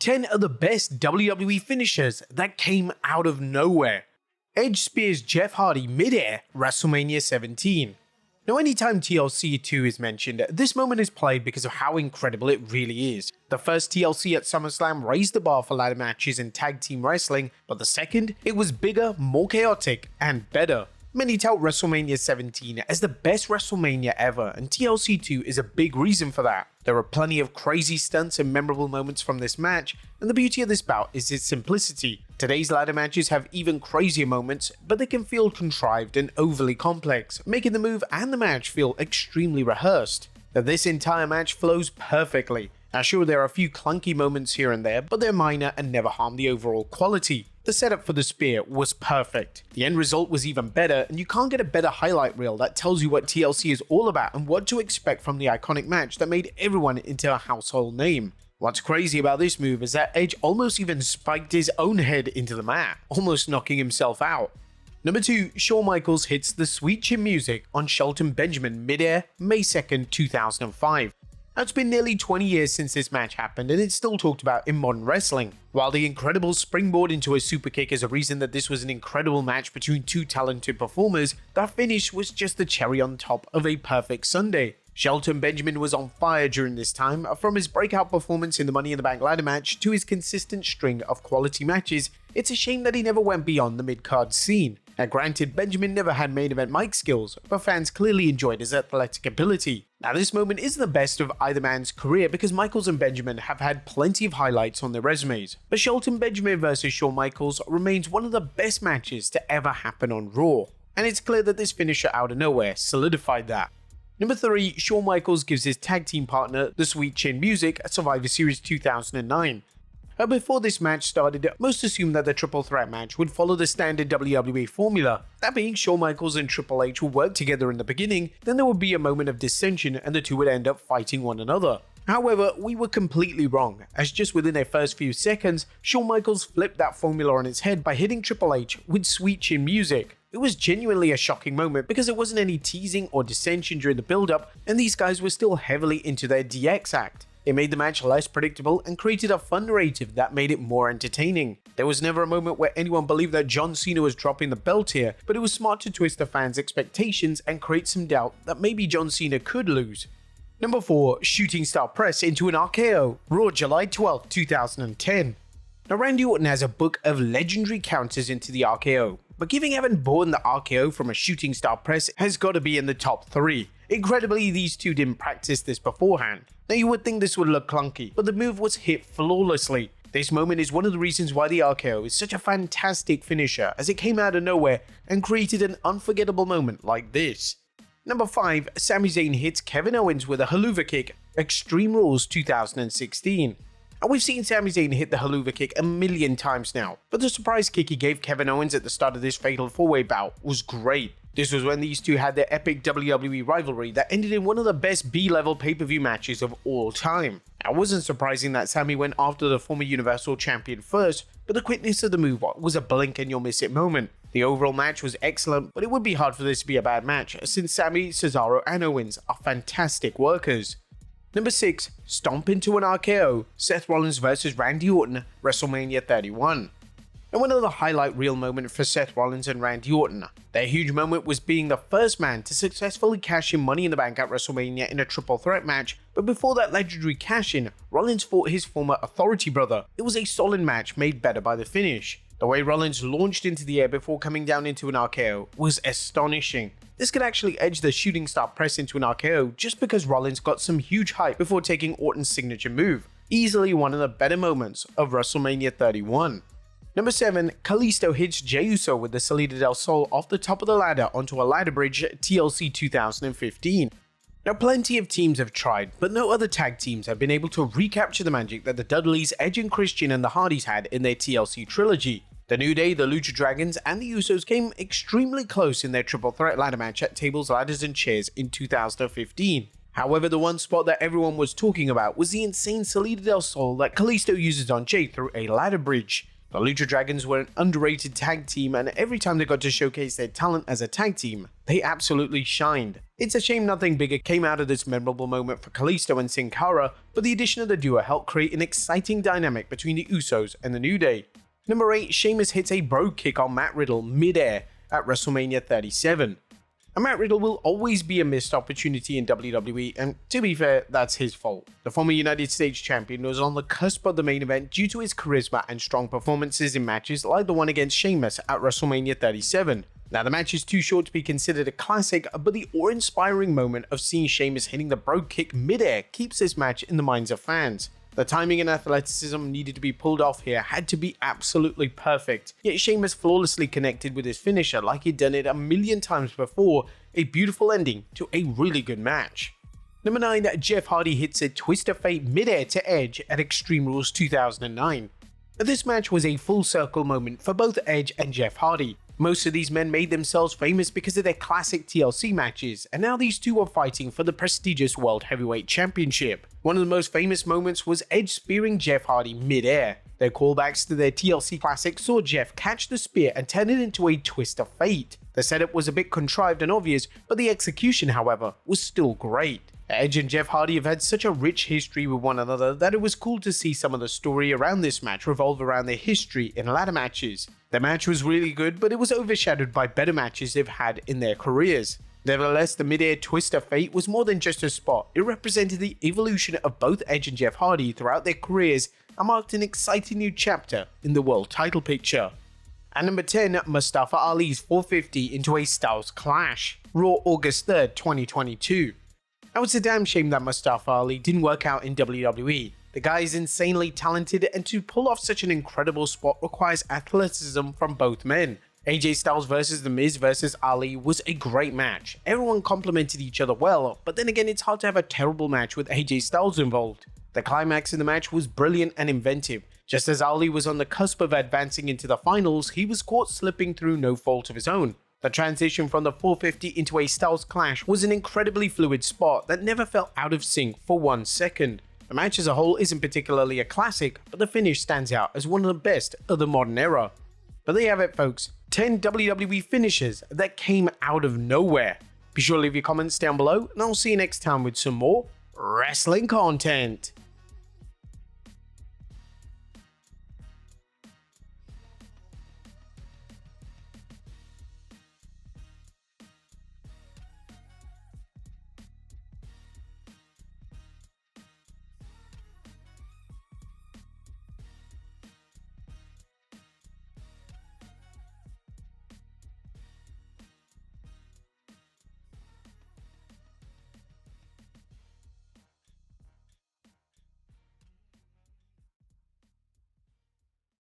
10 of the best WWE finishers that came out of nowhere. Edge spears Jeff Hardy midair, WrestleMania 17. Now, anytime TLC 2 is mentioned, this moment is played because of how incredible it really is. The first TLC at SummerSlam raised the bar for ladder matches and tag team wrestling, but the second, it was bigger, more chaotic, and better. Many tout WrestleMania 17 as the best WrestleMania ever, and TLC 2 is a big reason for that. There are plenty of crazy stunts and memorable moments from this match, and the beauty of this bout is its simplicity. Today's ladder matches have even crazier moments, but they can feel contrived and overly complex, making the move and the match feel extremely rehearsed. Now, this entire match flows perfectly. Now sure, there are a few clunky moments here and there, but they're minor and never harm the overall quality. The setup for the spear was perfect. The end result was even better, and you can't get a better highlight reel that tells you what TLC is all about and what to expect from the iconic match that made everyone into a household name. What's crazy about this move is that Edge almost even spiked his own head into the mat, almost knocking himself out. Number 2, Shawn Michaels hits the sweet chin music on Shelton Benjamin midair, May 2nd, 2005. Now, it's been nearly 20 years since this match happened, and it's still talked about in modern wrestling. While the incredible springboard into a superkick is a reason that this was an incredible match between two talented performers, that finish was just the cherry on top of a perfect Sunday. Shelton Benjamin was on fire during this time, from his breakout performance in the Money in the Bank ladder match to his consistent string of quality matches. It's a shame that he never went beyond the mid-card scene. Now granted, Benjamin never had main event mic skills, but fans clearly enjoyed his athletic ability. Now this moment isn't the best of either man's career because Michaels and Benjamin have had plenty of highlights on their resumes, but Shelton Benjamin vs Shawn Michaels remains one of the best matches to ever happen on Raw, and it's clear that this finisher out of nowhere solidified that. Number 3, Shawn Michaels gives his tag team partner the sweet chin music at Survivor Series 2009. Before this match started, most assumed that the triple threat match would follow the standard WWE formula. That being, Shawn Michaels and Triple H would work together in the beginning, then there would be a moment of dissension and the two would end up fighting one another. However, we were completely wrong, as just within their first few seconds, Shawn Michaels flipped that formula on its head by hitting Triple H with sweet chin music. It was genuinely a shocking moment because there wasn't any teasing or dissension during the build-up, and these guys were still heavily into their DX act. It made the match less predictable and created a fun narrative that made it more entertaining. There was never a moment where anyone believed that John Cena was dropping the belt here, but it was smart to twist the fans' expectations and create some doubt that maybe John Cena could lose. Number 4, Shooting Star Press into an RKO, Raw July 12, 2010. Now Randy Orton has a book of legendary counters into the RKO, but giving Evan Bourne the RKO from a Shooting Star Press has got to be in the top 3. Incredibly, these two didn't practice this beforehand. Now you would think this would look clunky, but the move was hit flawlessly. This moment is one of the reasons why the RKO is such a fantastic finisher, as it came out of nowhere and created an unforgettable moment like this. Number 5, Sami Zayn hits Kevin Owens with a haluva kick, Extreme Rules 2016. And we've seen Sami Zayn hit the haluva kick a million times now, but the surprise kick he gave Kevin Owens at the start of this fatal 4-way bout was great. This was when these two had their epic WWE rivalry that ended in one of the best B-level pay-per-view matches of all time. It wasn't surprising that Sami went after the former Universal Champion first, but the quickness of the move was a blink and you'll miss it moment. The overall match was excellent, but it would be hard for this to be a bad match, since Sami, Cesaro and Owens are fantastic workers. Number 6, Stomp into an RKO, Seth Rollins vs Randy Orton, WrestleMania 31. And one other highlight reel moment for Seth Rollins and Randy Orton. Their huge moment was being the first man to successfully cash in Money in the Bank at WrestleMania in a triple threat match, but before that legendary cash-in, Rollins fought his former Authority brother. It was a solid match made better by the finish. The way Rollins launched into the air before coming down into an RKO was astonishing. This could actually edge the Shooting Star Press into an RKO just because Rollins got some huge hype before taking Orton's signature move. Easily one of the better moments of WrestleMania 31. Number 7, Kalisto hits Jey Uso with the Salida del Sol off the top of the ladder onto a ladder bridge TLC 2015. Now plenty of teams have tried, but no other tag teams have been able to recapture the magic that the Dudleys, Edge and Christian and the Hardys had in their TLC trilogy. The New Day, the Lucha Dragons and the Usos came extremely close in their triple threat ladder match at Tables, Ladders and Chairs in 2015. However, the one spot that everyone was talking about was the insane Salida del Sol that Kalisto uses on Jey through a ladder bridge. The Lucha Dragons were an underrated tag team, and every time they got to showcase their talent as a tag team, they absolutely shined. It's a shame nothing bigger came out of this memorable moment for Kalisto and Sin Cara, but the addition of the duo helped create an exciting dynamic between the Usos and the New Day. Number 8, Sheamus hits a Brogue kick on Matt Riddle mid-air at WrestleMania 37. And Matt Riddle will always be a missed opportunity in WWE, and to be fair, that's his fault. The former United States champion was on the cusp of the main event due to his charisma and strong performances in matches like the one against Sheamus at WrestleMania 37. Now, the match is too short to be considered a classic, but the awe-inspiring moment of seeing Sheamus hitting the Brogue kick mid-air keeps this match in the minds of fans. The timing and athleticism needed to be pulled off here had to be absolutely perfect, yet Sheamus flawlessly connected with his finisher like he'd done it a million times before, a beautiful ending to a really good match. Number 9, Jeff Hardy hits a Twist of Fate mid-air to Edge at Extreme Rules 2009. This match was a full circle moment for both Edge and Jeff Hardy. Most of these men made themselves famous because of their classic TLC matches, and now these two are fighting for the prestigious World Heavyweight Championship. One of the most famous moments was Edge spearing Jeff Hardy mid-air. Their callbacks to their TLC classic saw Jeff catch the spear and turn it into a Twist of Fate. The setup was a bit contrived and obvious, but the execution, however, was still great. Edge and Jeff Hardy have had such a rich history with one another that it was cool to see some of the story around this match revolve around their history in ladder matches. The match was really good, but it was overshadowed by better matches they've had in their careers. Nevertheless, the mid-air Twist of Fate was more than just a spot. It represented the evolution of both Edge and Jeff Hardy throughout their careers and marked an exciting new chapter in the world title picture. And number 10, Mustafa Ali's 450 into a Styles Clash, Raw August 3rd, 2022. Now, it's a damn shame that Mustafa Ali didn't work out in WWE. The guy is insanely talented, and to pull off such an incredible spot requires athleticism from both men. AJ Styles vs The Miz vs Ali was a great match. Everyone complemented each other well, but then again, it's hard to have a terrible match with AJ Styles involved. The climax in the match was brilliant and inventive. Just as Ali was on the cusp of advancing into the finals, he was caught slipping through no fault of his own. The transition from the 450 into a Styles Clash was an incredibly fluid spot that never felt out of sync for 1 second. The match as a whole isn't particularly a classic, but the finish stands out as one of the best of the modern era. But there you have it, folks. 10 WWE finishes that came out of nowhere. Be sure to leave your comments down below, and I'll see you next time with some more wrestling content.